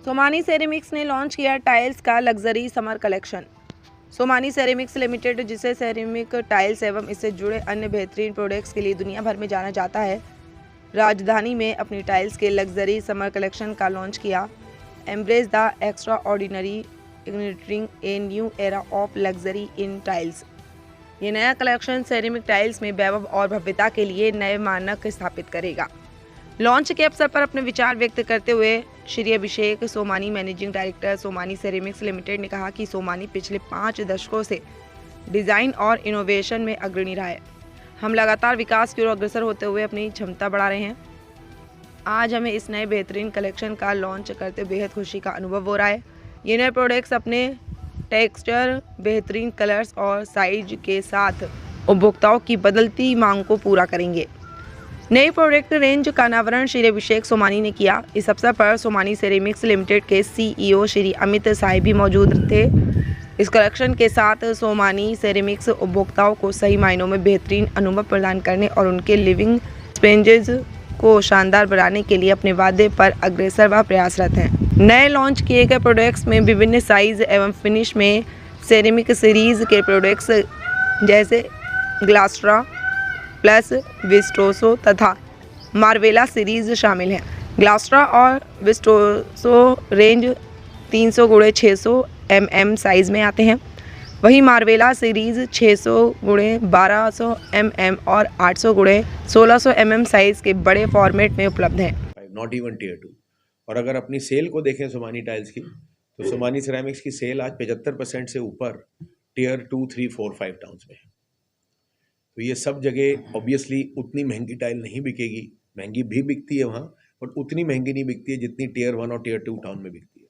Somani ceramics ने launch किया tiles का luxury summer collection. Somani ceramics limited, जिसे सेरेमिक टाइल्स एवं इससे जुड़े अन्य बेहतरीन प्रोडक्ट्स के लिए दुनिया भर में जाना जाता है, राजधानी में अपनी टाइल्स के लग्जरी समर कलेक्शन का लॉन्च किया। Embrace the extra ordinary, igniting a new era of luxury in tiles. ये नया कलेक्शन सेरेमिक टाइल्स में वैभव और भव्यता के लिए नए मानक स्थापित करेगा। लॉन्च के अवसर पर अपने विचार व्यक्त करते हुए Shri Abhishek Somani, managing director Somani ceramics limited, ने कहा कि सोमानी पिछले 5 दशकों से डिज़ाइन और इनोवेशन में अग्रणी रहा है। हम लगातार विकास की ओर अग्रसर होते हुए अपनी क्षमता बढ़ा रहे हैं। आज हमें इस नए बेहतरीन कलेक्शन का लॉन्च करते बेहद खुशी का अनुभव हो रहा है। ये नए प्रोडक्ट्स अपने टेक्सचर, बेहतरीन कलर्स और साइज के साथ उपभोक्ताओं की बदलती मांग को पूरा करेंगे। नई प्रोडक्ट रेंज का अनावरण श्री अभिषेक सोमानी ने किया। इस अवसर पर सोमानी सेरेमिक्स लिमिटेड के सीईओ श्री अमित साय भी मौजूद थे। इस कलेक्शन के साथ सोमानी सेरेमिक्स उपभोक्ताओं को सही मायनों में बेहतरीन अनुभव प्रदान करने और उनके लिविंग स्पेंजेस को शानदार बनाने के लिए अपने वादे पर अग्रसर व प्रयासरत हैं। नए लॉन्च किए गए प्रोडक्ट्स में विभिन्न साइज एवं फिनिश में सेरेमिक सीरीज के प्रोडक्ट्स जैसे ग्लास्ट्रा प्लस विस्टोसो तथा मार्वेला सीरीज शामिल हैं। ग्लास्ट्रा और विस्टोसो रेंज 300x600 mm साइज में आते हैं, वहीं मार्वेला सीरीज 600x1200 mm और 800x1600 mm साइज के बड़े फॉर्मेट में उपलब्ध हैं। Not even tier 2। और अगर अपनी सेल को देखें सोमानी टाइल्स की, तो सोमानी सेरेमिक्स की सेल आज 75% से ऊपर टियर 2, 3, 4, 5 टाउन्स में है। तो ये सब जगह ऑब्वियसली उतनी महंगी टाइल नहीं बिकेगी, महंगी भी बिकती है वहाँ, बट उतनी महंगी नहीं बिकती है जितनी टियर 1 और टियर 2 टाउन में बिकती है।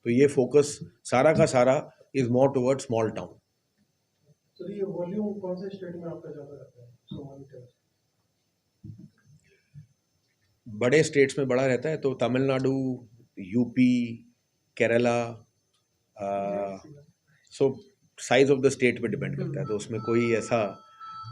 तो ये फोकस सारा का सारा is more toward small town. Sir, ये वॉल्यूम कौन से स्टेट में आपका ज़्यादा रहता है सोमानी टाइल्स? बड़े स्टेट्स में बड़ा रहता है, तो Tamil Nadu, UP, Kerala, so size of the state पे डिपेंड करता है। तो उसमें कोई ऐसा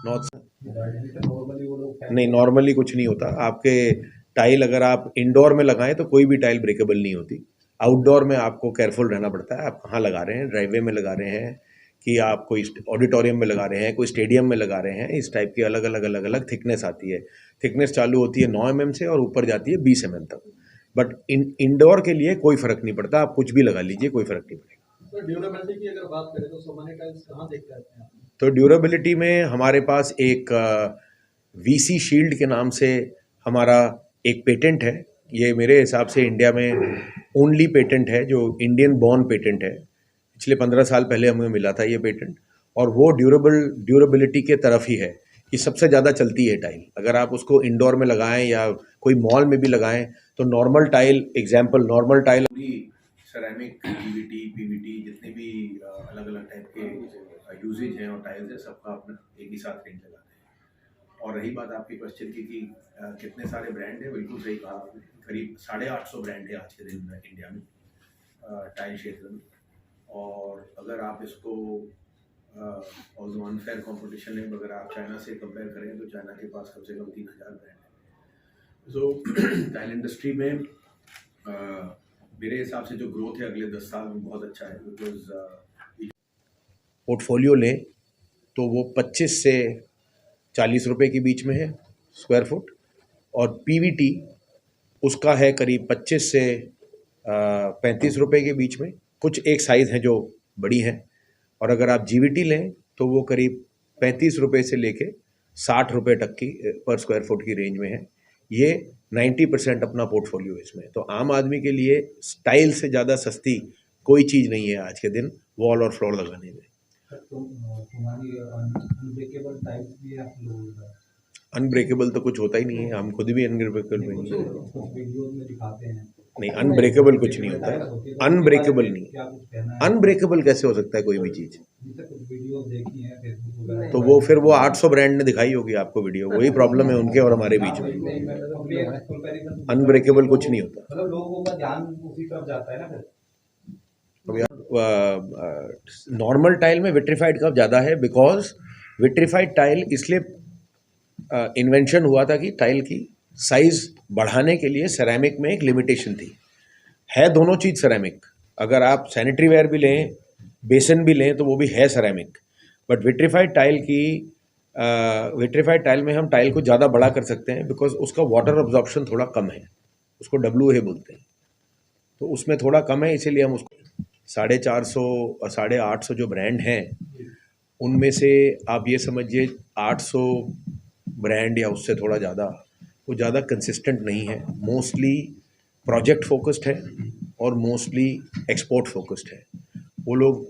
नहीं, नॉर्मली कुछ नहीं होता। आपके टाइल अगर आप इंडोर में लगाएं तो कोई भी टाइल ब्रेकेबल नहीं होती। आउटडोर में आपको केयरफुल रहना पड़ता है। आप कहाँ लगा रहे हैं, ड्राइववे में लगा रहे हैं कि आप कोई ऑडिटोरियम में लगा रहे हैं, कोई स्टेडियम में लगा रहे हैं, इस टाइप की अलग अलग थिकनेस आती है। थिकनेस चालू होती है 9 mm से और ऊपर जाती है 20 mm तक। बट इंडोर के लिए कोई फ़र्क नहीं पड़ता, आप कुछ भी लगा लीजिए, कोई फ़र्क नहीं पड़ेगा। तो ड्यूरेबिलिटी की अगर बात करें तो सोमानी टाइल्स कहाँ देखते हैं आप? तो ड्यूरेबिलिटी में हमारे पास एक वीसी शील्ड के नाम से हमारा एक पेटेंट है। ये मेरे हिसाब से इंडिया में ओनली पेटेंट है जो इंडियन बॉर्न पेटेंट है। पिछले 15 साल पहले हमें मिला था ये पेटेंट, और वो ड्यूरेबिलिटी के तरफ ही है कि सबसे ज़्यादा चलती है टाइल। अगर आप उसको इंडोर में लगाएं या कोई मॉल में भी लगाएं तो normal tile, example normal tile, ceramic, Pvt जितने भी अलग अलग टाइप के यूजेज हैं और टाइल्स हैं, सबका अपना एक ही साथ रेंज लगाते हैं। और रही बात आपके क्वेश्चन की कि कितने सारे ब्रांड हैं, बिल्कुल सही कहा आपने। करीब 850 ब्रांड है आज के दिन में इंडिया में टाइल क्षेत्र में। और अगर आप इसको अनफेयर कॉम्पिटिशन में अगर आप चाइना से कंपेयर करें तो चाइना के पास कम से कम 3000 ब्रांड है। तो टाइल इंडस्ट्री में मेरे हिसाब से जो ग्रोथ है अगले 10 साल में बहुत अच्छा है। बिकॉज पोर्टफोलियो लें तो वो 25 से 40 रुपए के बीच में है स्क्वायर फुट, और पीवीटी उसका है करीब 25 से 35 रुपए के बीच में। कुछ एक साइज़ हैं जो बड़ी हैं। और अगर आप जीवीटी लें तो वो करीब 35 रुपए से लेके 60 रुपए तक की पर स्क्वायर फुट की रेंज में है। ये 90% अपना पोर्टफोलियो इसमें। तो आम आदमी के लिए स्टाइल से ज़्यादा सस्ती कोई चीज़ नहीं है आज के दिन वॉल और फ्लोर लगाने में। अनब्रेकेबल तो कुछ होता ही नहीं है, हम खुद भी अनब्रेकेबल नहीं है। नहीं, अनब्रेकेबल कुछ नहीं होता है। अनब्रेकेबल नहीं, अनब्रेकेबल कैसे हो सकता है कोई भी चीज़? तो वो फिर वो 800 ब्रांड ने दिखाई होगी आपको वीडियो, वही प्रॉब्लम है उनके और हमारे बीच में। अनब्रेकेबल कुछ नहीं होता। लोगों का ध्यान उसी तरफ जाता है ना फिर। नॉर्मल टाइल में विट्रीफाइड कब ज़्यादा है? बिकॉज विट्रीफाइड टाइल इसलिए इन्वेंशन हुआ था कि टाइल की साइज़ बढ़ाने के लिए सेरेमिक में एक लिमिटेशन थी। है दोनों चीज़ सेरेमिक। अगर आप सैनिटरी वेयर भी लें, बेसन भी लें, तो वो भी है सेरेमिक। बट विट्रीफाइड टाइल में हम टाइल को ज़्यादा बड़ा कर सकते हैं, बिकॉज उसका वाटर अब्जॉर्प्शन थोड़ा कम है। उसको WA बोलते हैं, तो उसमें थोड़ा कम है, इसीलिए हम उसको 450 और 850 जो ब्रांड हैं, उनमें से आप ये समझिए 800 ब्रांड या उससे थोड़ा ज़्यादा, वो ज़्यादा कंसिस्टेंट नहीं है। मोस्टली प्रोजेक्ट फोकस्ड है और मोस्टली एक्सपोर्ट फोकस्ड है। वो लोग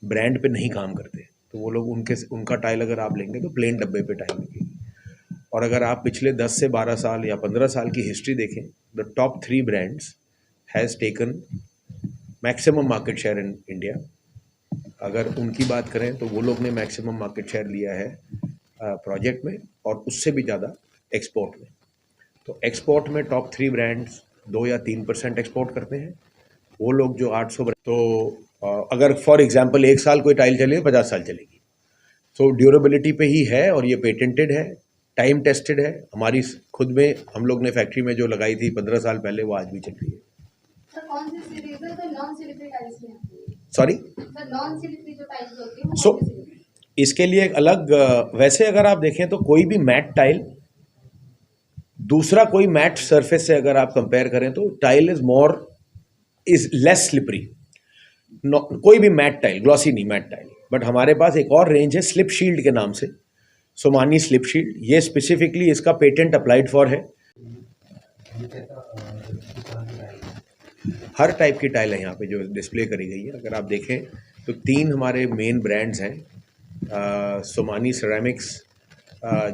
ब्रांड पे नहीं काम करते, तो वो लोग उनका टाइल अगर आप लेंगे तो प्लेन डब्बे पे टाइल मिलेगी। और अगर आप पिछले 10 से 12 साल या 15 साल की हिस्ट्री देखें, the top 3 brands has taken maximum market share in India. अगर उनकी बात करें तो वो लोग ने मैक्सिमम मार्केट शेयर लिया है प्रोजेक्ट में, और उससे भी ज़्यादा एक्सपोर्ट में। तो एक्सपोर्ट में टॉप 3 ब्रांड्स 2 या 3% एक्सपोर्ट करते हैं। वो लोग जो 800 तो अगर फॉर एग्जांपल 1 साल कोई टाइल चले 50 साल चलेगी। सो ड्यूरेबिलिटी पे ही है, और ये पेटेंटेड है, टाइम टेस्टेड है। हमारी खुद में हम लोग ने फैक्ट्री में जो लगाई थी 15 साल पहले, वो आज भी चल रही है। सर कौन सी सीरीज है तो नॉन स्लिपरी टाइल्स में आती है? सॉरी सर नॉन स्लिपरी जो टाइल्स होती है वो सो कौन सी सीरीज है? इसके लिए एक अलग वैसे अगर आप देखें तो कोई भी मैट टाइल दूसरा कोई मैट सरफेस से अगर आप कंपेयर करें तो टाइल इज लेस स्लिपरी। कोई भी मैट टाइल, ग्लॉसी नहीं, मैट टाइल। बट हमारे पास एक और रेंज है स्लिप शील्ड के नाम से, सोमानी स्लिप शील्ड। ये स्पेसिफिकली इसका पेटेंट अप्लाइड फॉर है। हर टाइप की टाइल है यहाँ पे जो डिस्प्ले करी गई है। अगर आप देखें तो 3 हमारे मेन ब्रांड्स हैं। सोमानी सेरामिक्स,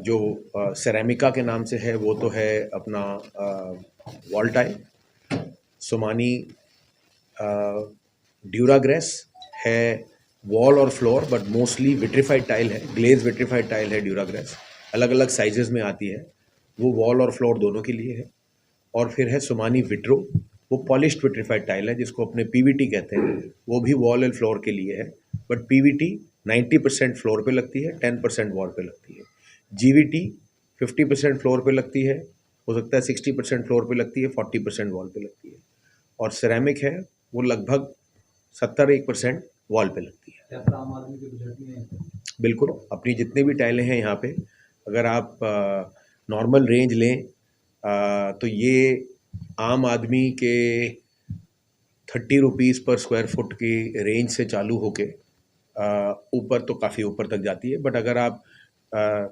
जो सेरामिका के नाम से है, वो तो है अपना वॉल टाइल। सोमानी ड्यूराग्रेस है वॉल और floor, but mostly vitrified tile है, ग्लेज विट्रीफाइड टाइल है ड्यूराग्रेस। अलग अलग साइजेस में आती है, वो वॉल और फ्लोर दोनों के लिए है। और फिर है सोमानी विट्रो, वो पॉलिश्ड विट्रीफाइड टाइल है जिसको अपने PVT कहते हैं, वो भी वॉल एंड फ्लोर के लिए है। बट PVT 90% फ्लोर पे लगती है, 10% वॉल पे लगती है। GVT 50% फ्लोर पे लगती है, हो सकता है 60% फ्लोर पे लगती है, 40% वॉल पे लगती है। और सिरेमिक है वो लगभग 70-1% वॉल पे लगती है। आम आदमी के बजट में बिल्कुल, अपनी जितनी भी टाइलें हैं यहाँ पे, अगर आप नॉर्मल रेंज लें तो ये आम आदमी के 30 रुपीज़ पर स्क्वायर फुट की रेंज से चालू होके ऊपर तो काफ़ी ऊपर तक जाती है। बट अगर आप